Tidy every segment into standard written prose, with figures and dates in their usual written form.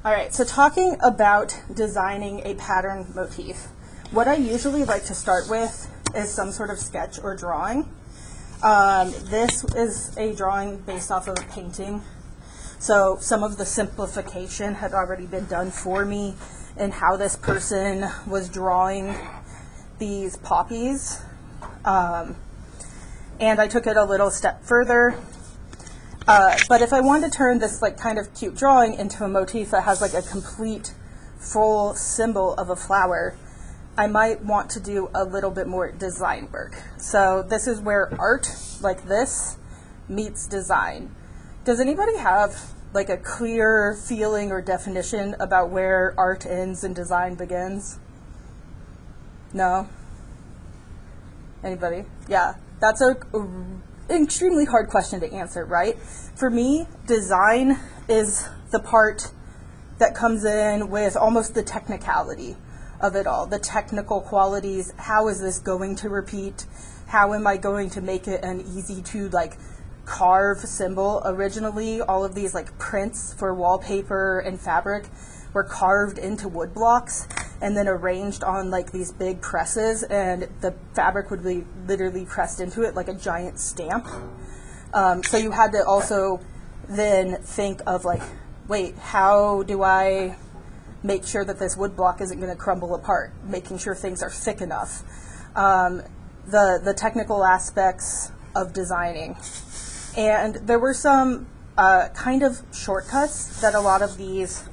All right, so talking about designing a pattern motif, what I usually like to start with is some sort of sketch or drawing. This is a drawing based off of a painting. So some of the simplification had already been done for me in how this person was drawing these poppies. And I took it a little step further. But if I wanted to turn this like kind of cute drawing into a motif that has like a complete full symbol of a flower, I might want to do a little bit more design work. So this is where art like this meets design. Does anybody have like a clear feeling or definition about where art ends and design begins? No? Anybody? Yeah, that's an extremely hard question to answer, right? For me, design is the part that comes in with almost the technicality of it all, the technical qualities. How is this going to repeat? How am I going to make it an easy to like carve symbol? Originally, all of these like prints for wallpaper and fabric were carved into wood blocks and then arranged on like these big presses, and the fabric would be literally pressed into it like a giant stamp. So you had to also then think of like, wait, how do I make sure that this wood block isn't going to crumble apart, making sure things are thick enough. The technical aspects of designing. And there were some kind of shortcuts that a lot of these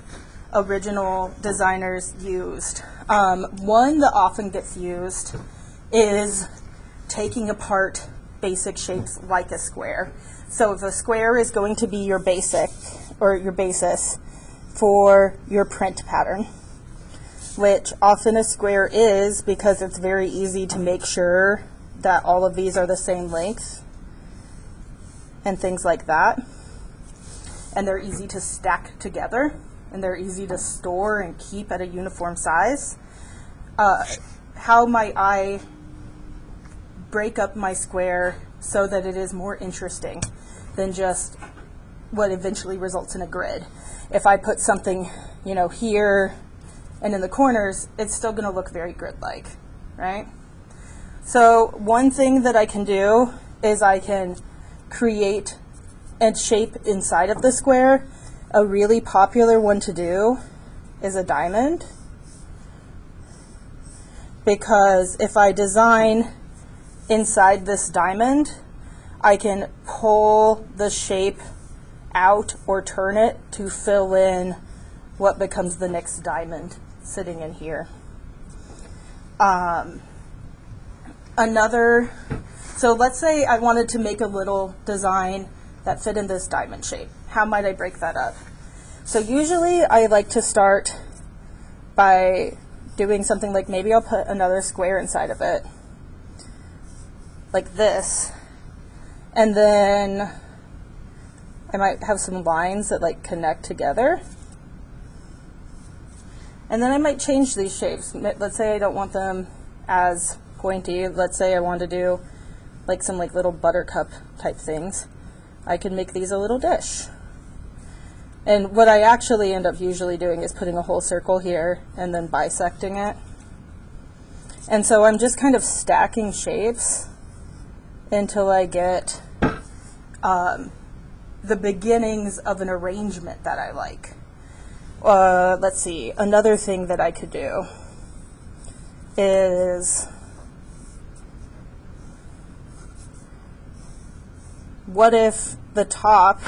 original designers used. One that often gets used is taking apart basic shapes like a square. So if a square is going to be your basic or your basis for your print pattern, which often a square is because it's very easy to make sure that all of these are the same length and things like that. And they're easy to stack together, and they're easy to store and keep at a uniform size. How might I break up my square so that it is more interesting than just what eventually results in a grid? If I put something, you know, here and in the corners, it's still going to look very grid-like, right? So one thing that I can do is I can create and shape inside of the square. A really popular one to do is a diamond, because if I design inside this diamond, I can pull the shape out or turn it to fill in what becomes the next diamond sitting in here. So let's say I wanted to make a little design that fit in this diamond shape. How might I break that up? So usually I like to start by doing something like, maybe I'll put another square inside of it, like this, and then I might have some lines that like connect together. And then I might change these shapes. Let's say I don't want them as pointy. Let's say I want to do like some like little buttercup type things. I can make these a little dish. And what I actually end up usually doing is putting a whole circle here and then bisecting it. And so I'm just kind of stacking shapes until I get the beginnings of an arrangement that I like. Let's see, another thing that I could do is, what if the top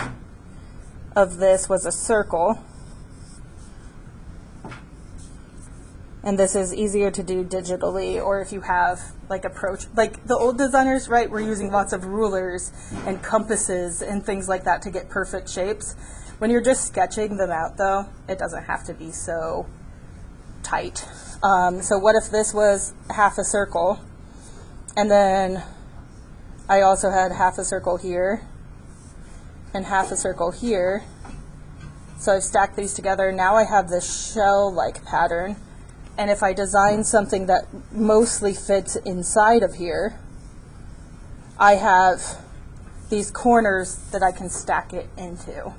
of this was a circle? And this is easier to do digitally, or if you have like like the old designers, right, were using lots of rulers and compasses and things like that to get perfect shapes. When you're just sketching them out though, it doesn't have to be so tight. So what if this was half a circle, and then I also had half a circle here and half a circle here. So I've stacked these together. Now I have this shell-like pattern. And if I design something that mostly fits inside of here, I have these corners that I can stack it into.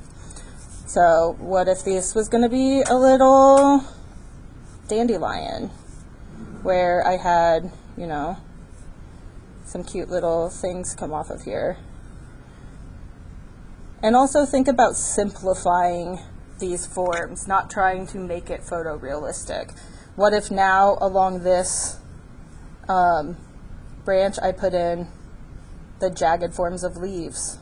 So what if this was going to be a little dandelion where I had, you know, some cute little things come off of here. And also think about simplifying these forms, not trying to make it photorealistic. What if now along this branch I put in the jagged forms of leaves?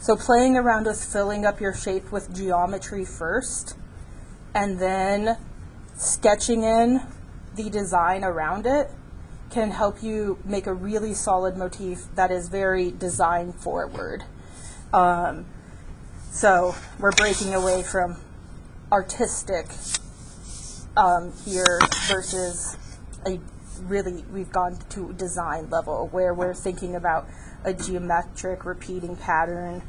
So playing around with filling up your shape with geometry first, and then sketching in the design around it can help you make a really solid motif that is very design forward. So we're breaking away from artistic here versus we've gone to design level where we're thinking about a geometric repeating pattern.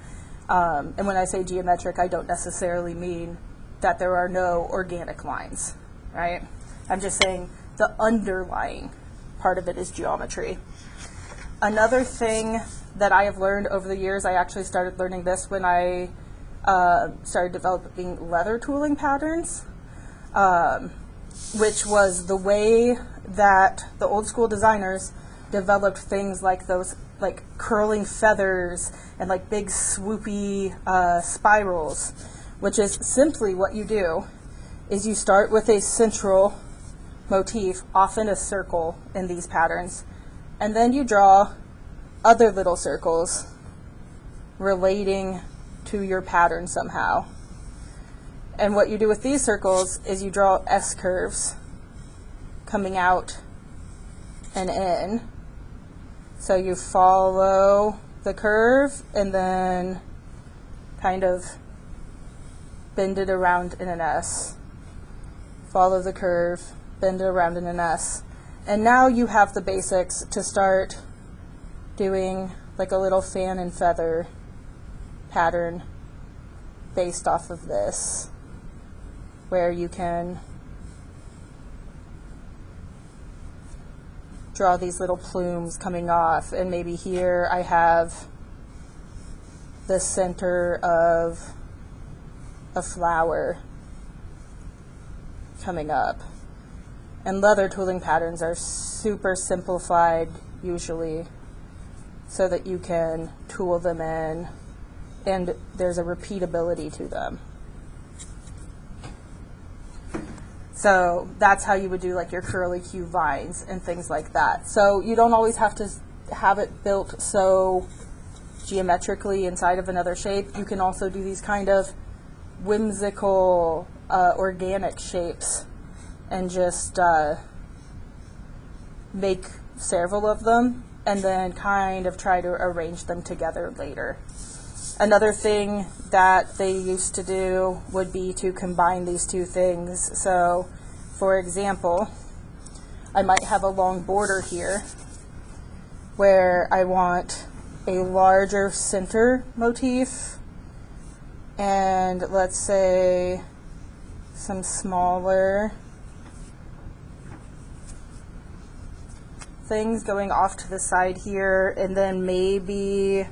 And when I say geometric, I don't necessarily mean that there are no organic lines, right? I'm just saying the underlying part of it is geometry. Another thing that I have learned over the years, I actually started learning this when I started developing leather tooling patterns, which was the way that the old school designers developed things like those like curling feathers and like big swoopy spirals, which is simply what you do is you start with a central motif, often a circle in these patterns, and then you draw other little circles relating to your pattern somehow. And what you do with these circles is you draw S curves coming out and in. So you follow the curve and then kind of bend it around in an S. Follow the curve, bend it around in an S. And now you have the basics to start doing like a little fan and feather pattern based off of this, where you can draw these little plumes coming off, and maybe here I have the center of a flower coming up. And leather tooling patterns are super simplified usually so that you can tool them in and there's a repeatability to them. So that's how you would do like your curly Q vines and things like that. So you don't always have to have it built so geometrically inside of another shape. You can also do these kind of whimsical organic shapes and just make several of them and then kind of try to arrange them together later. Another thing that they used to do would be to combine these two things. So, for example, I might have a long border here where I want a larger center motif and let's say some smaller things going off to the side here, and then maybe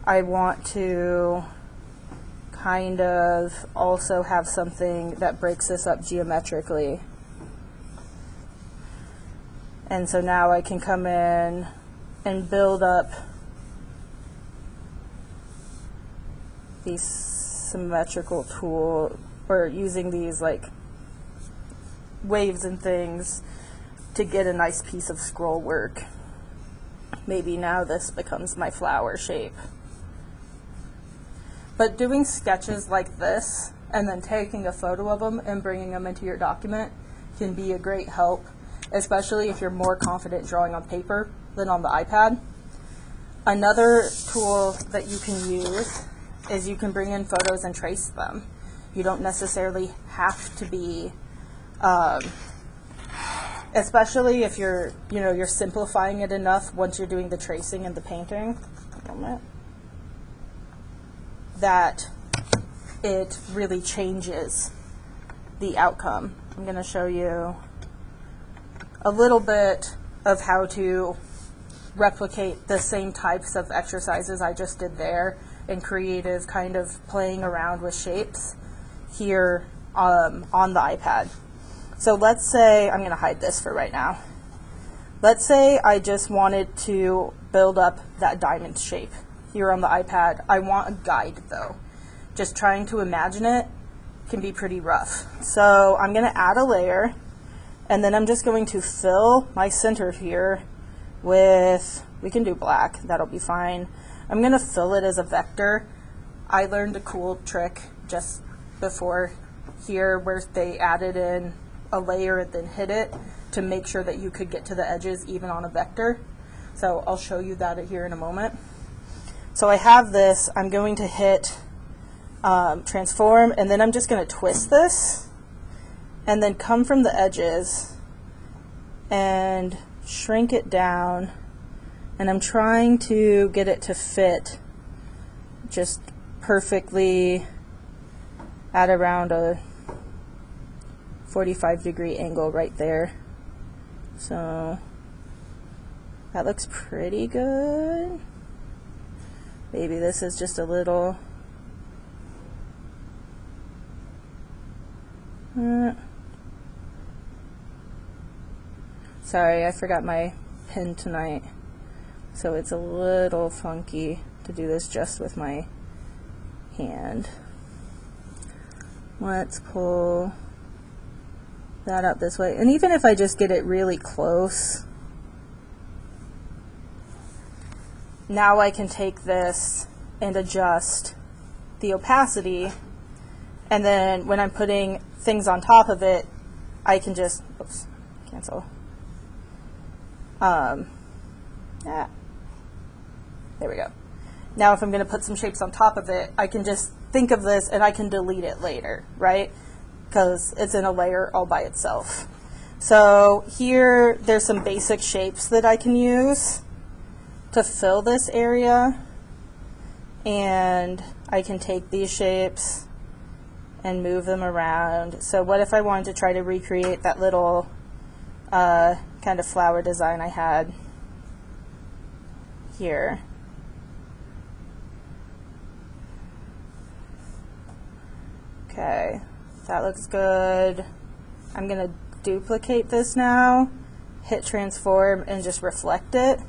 I want to kind of also have something that breaks this up geometrically. And so now I can come in and build up these symmetrical tool, or using these like waves and things to get a nice piece of scroll work. Maybe now this becomes my flower shape. But doing sketches like this and then taking a photo of them and bringing them into your document can be a great help, especially if you're more confident drawing on paper than on the iPad. Another tool that you can use is you can bring in photos and trace them. You don't necessarily have to be, especially if you're simplifying it enough once you're doing the tracing and the painting, that it really changes the outcome. I'm going to show you a little bit of how to replicate the same types of exercises I just did there and creative kind of playing around with shapes here on the iPad. So let's say, I'm going to hide this for right now. Let's say I just wanted to build up that diamond shape here on the iPad. I want a guide though. Just trying to imagine it can be pretty rough. So I'm going to add a layer, and then I'm just going to fill my center here with, we can do black, that'll be fine. I'm going to fill it as a vector. I learned a cool trick just before here where they added in a layer and then hid it to make sure that you could get to the edges even on a vector. So I'll show you that here in a moment. So I have this, I'm going to hit transform, and then I'm just going to twist this and then come from the edges and shrink it down, and I'm trying to get it to fit just perfectly at around a 45-degree angle right there. So that looks pretty good. Maybe this is just a little sorry, I forgot my pen tonight, so it's a little funky to do this just with my hand. Let's pull that up this way, and even if I just get it really close, now I can take this and adjust the opacity, and then when I'm putting things on top of it, I can just, oops, cancel. There we go. Now if I'm going to put some shapes on top of it, I can just think of this and I can delete it later, right? Because it's in a layer all by itself. So here, there's some basic shapes that I can use to fill this area, and I can take these shapes and move them around. So what if I wanted to try to recreate that little kind of flower design I had here? Okay, that looks good. I'm going to duplicate this now, hit transform, and just reflect it,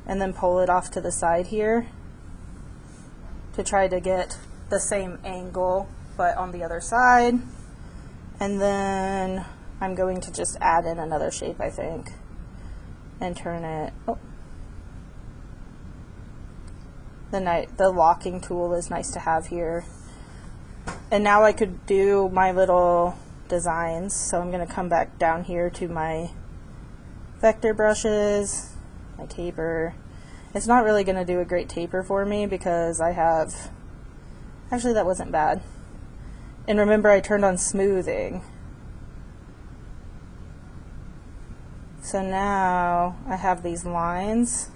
and then pull it off to the side here to try to get the same angle but on the other side. And then I'm going to just add in another shape, I think, and turn it, oh. The locking tool is nice to have here. And now I could do my little designs. So I'm going to come back down here to my vector brushes, my taper. It's not really going to do a great taper for me because I have, actually that wasn't bad. And remember, I turned on smoothing. So now I have these lines,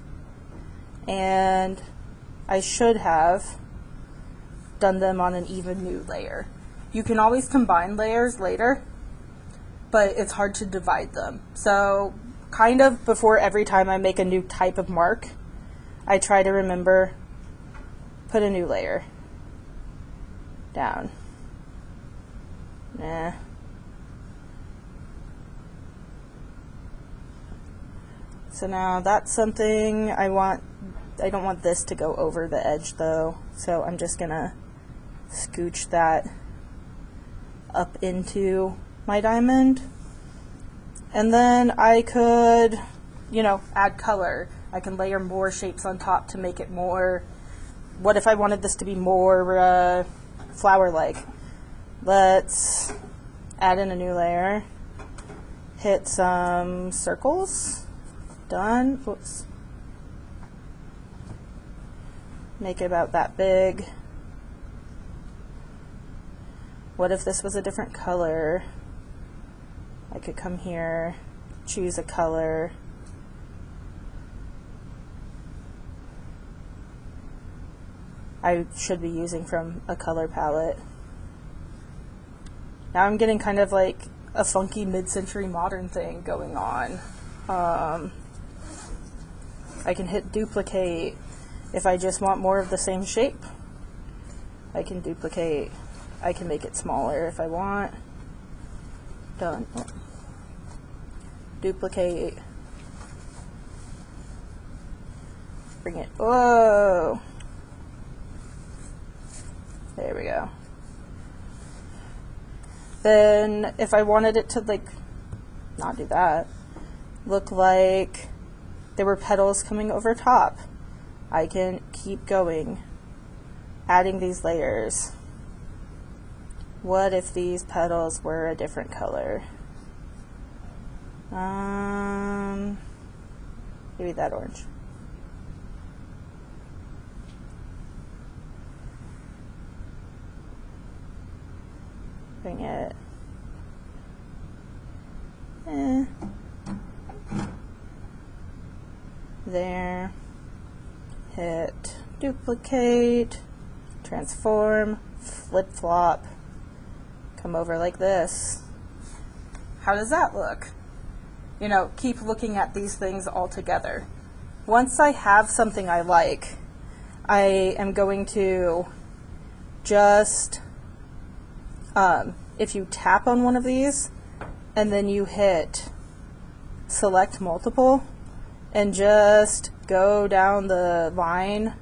and I should have done them on an even new layer. You can always combine layers later, but it's hard to divide them. So kind of before every time I make a new type of mark, I try to remember, put a new layer down. Nah. So now that's something I want. I don't want this to go over the edge though, so I'm just gonna scooch that up into my diamond. And then I could, you know, add color. I can layer more shapes on top to make it more, what if I wanted this to be more flower-like? Let's add in a new layer, hit some circles, done, whoops. Make it about that big. What if this was a different color? I could come here, choose a color. I should be using from a color palette. Now I'm getting kind of like a funky mid-century modern thing going on. I can hit duplicate if I just want more of the same shape. I can duplicate, I can make it smaller if I want. Done. Duplicate. Bring it, whoa. There we go. Then if I wanted it to like not do that, look like there were petals coming over top, I can keep going, adding these layers. What if these petals were a different color? Maybe that orange. Bring it. There. Hit duplicate, transform, flip flop, come over like this. How does that look? You know, keep looking at these things all together. Once I have something I like, I am going to just if you tap on one of these and then you hit select multiple and just go down the line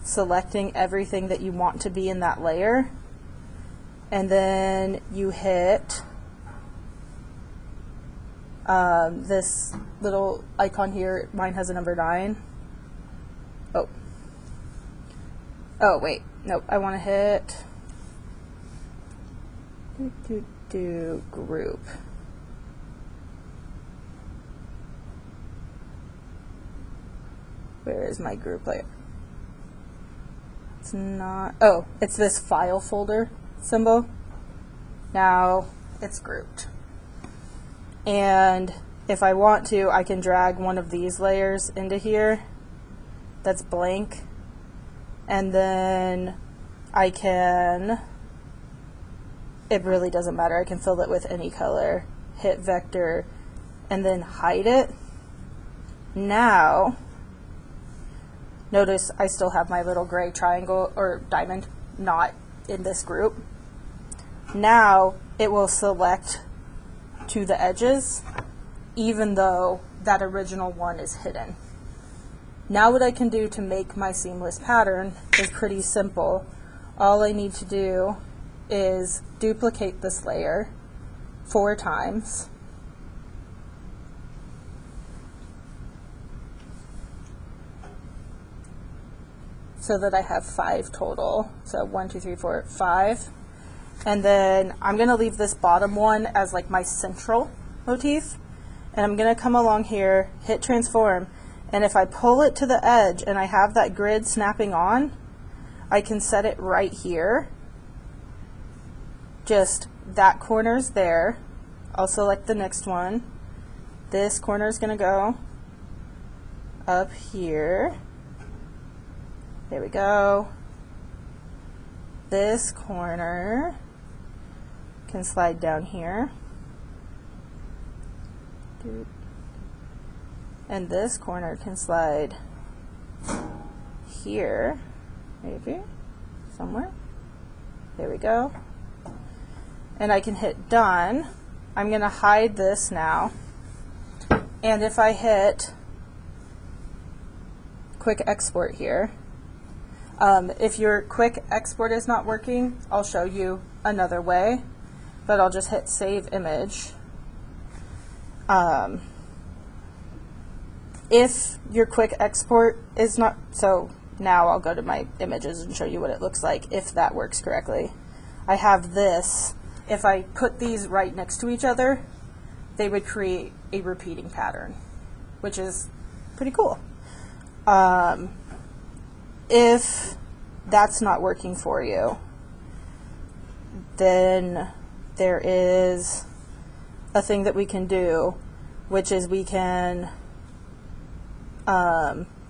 selecting everything that you want to be in that layer, and then you hit this little icon here. Mine has a number 9. Oh wait, nope, I want to hit group. Where is my group layer? It's not, oh, it's this file folder symbol. Now it's grouped. And if I want to, I can drag one of these layers into here that's blank, and then I can, it really doesn't matter, I can fill it with any color, hit vector, and then hide it. Now, notice I still have my little gray triangle or diamond not in this group. Now it will select to the edges, even though that original one is hidden. Now what I can do to make my seamless pattern is pretty simple. All I need to do is duplicate this layer 4 times. So that I have 5 total. So 1, 2, 3, 4, 5. And then I'm going to leave this bottom one as like my central motif. And I'm going to come along here, hit transform, and if I pull it to the edge and I have that grid snapping on, I can set it right here. Just that corner's there. I'll select the next one. This corner is going to go up here. There we go. This corner can slide down here. And this corner can slide here, maybe, somewhere. There we go. And I can hit done. I'm going to hide this now. And if I hit quick export here, if your quick export is not working, I'll show you another way, but I'll just hit save image. If your quick export is not, so now I'll go to my images and show you what it looks like if that works correctly. I have this. If I put these right next to each other, they would create a repeating pattern, which is pretty cool. If that's not working for you, then there is a thing that we can do, which is we can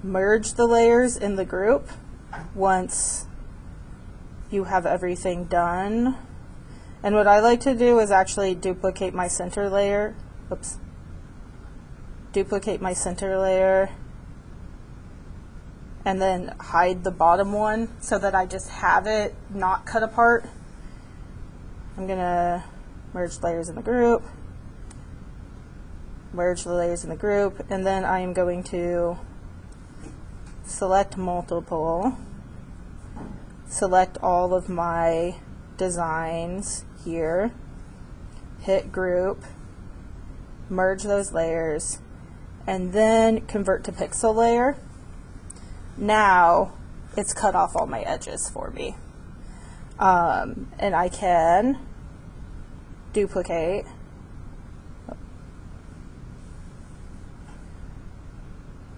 merge the layers in the group once you have everything done. And what I like to do is actually duplicate my center layer. Oops. Duplicate my center layer and then hide the bottom one so that I just have it not cut apart. I'm gonna merge layers in the group, merge the layers in the group, and then I am going to select multiple, select all of my designs here, hit group, merge those layers, and then convert to pixel layer. Now it's cut off all my edges for me. And I can duplicate,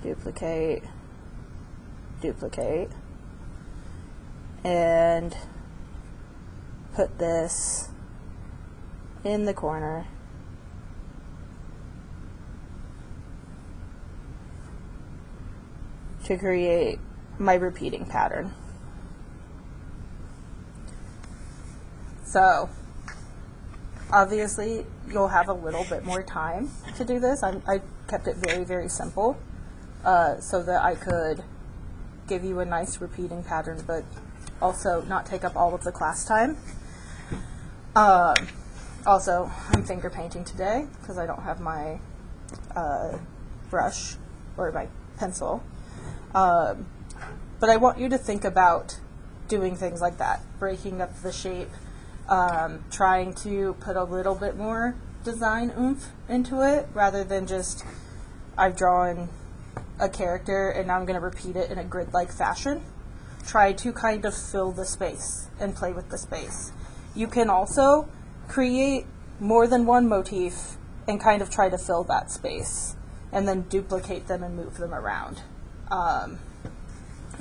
duplicate, duplicate, and put this in the corner. To create my repeating pattern. So obviously you'll have a little bit more time to do this. I kept it very, very simple so that I could give you a nice repeating pattern, but also not take up all of the class time. Also, I'm finger painting today because I don't have my brush or my pencil. But I want you to think about doing things like that, breaking up the shape, trying to put a little bit more design oomph into it rather than just I've drawn a character and now I'm going to repeat it in a grid-like fashion. Try to kind of fill the space and play with the space. You can also create more than one motif and kind of try to fill that space and then duplicate them and move them around.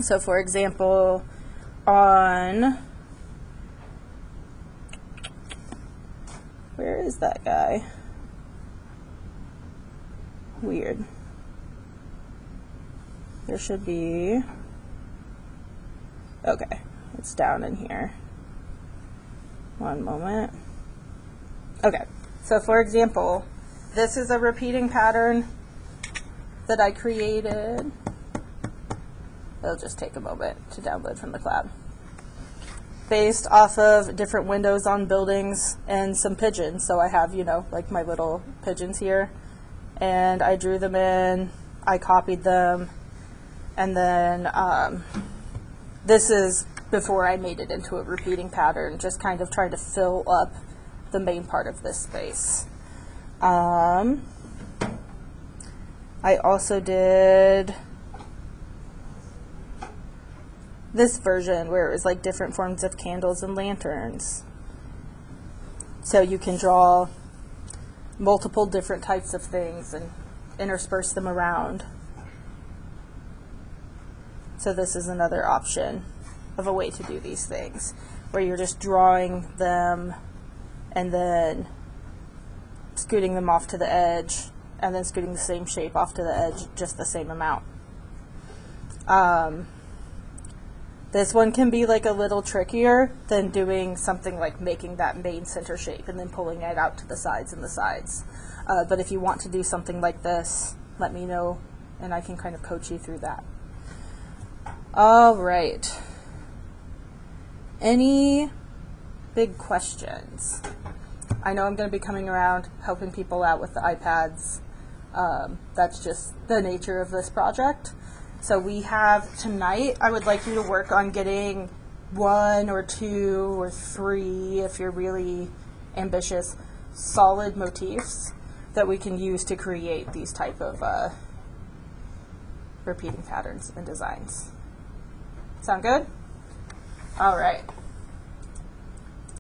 So for example, on, where is that guy? Weird. There should be, okay, it's down in here. One moment. Okay, so for example, this is a repeating pattern that I created. It'll just take a moment to download from the cloud. Based off of different windows on buildings and some pigeons. So I have, you know, like my little pigeons here. And I drew them in, I copied them, and then this is before I made it into a repeating pattern, just kind of trying to fill up the main part of this space. I also did this version where it was like different forms of candles and lanterns. So you can draw multiple different types of things and intersperse them around. So this is another option of a way to do these things, where you're just drawing them and then scooting them off to the edge and then scooting the same shape off to the edge, just the same amount. This one can be like a little trickier than doing something like making that main center shape and then pulling it out to the sides and the sides. But if you want to do something like this, let me know and I can kind of coach you through that. All right. Any big questions? I know I'm going to be coming around helping people out with the iPads. That's just the nature of this project. So we have tonight, I would like you to work on getting 1 or 2 or 3, if you're really ambitious, solid motifs that we can use to create these type of repeating patterns and designs. Sound good? All right.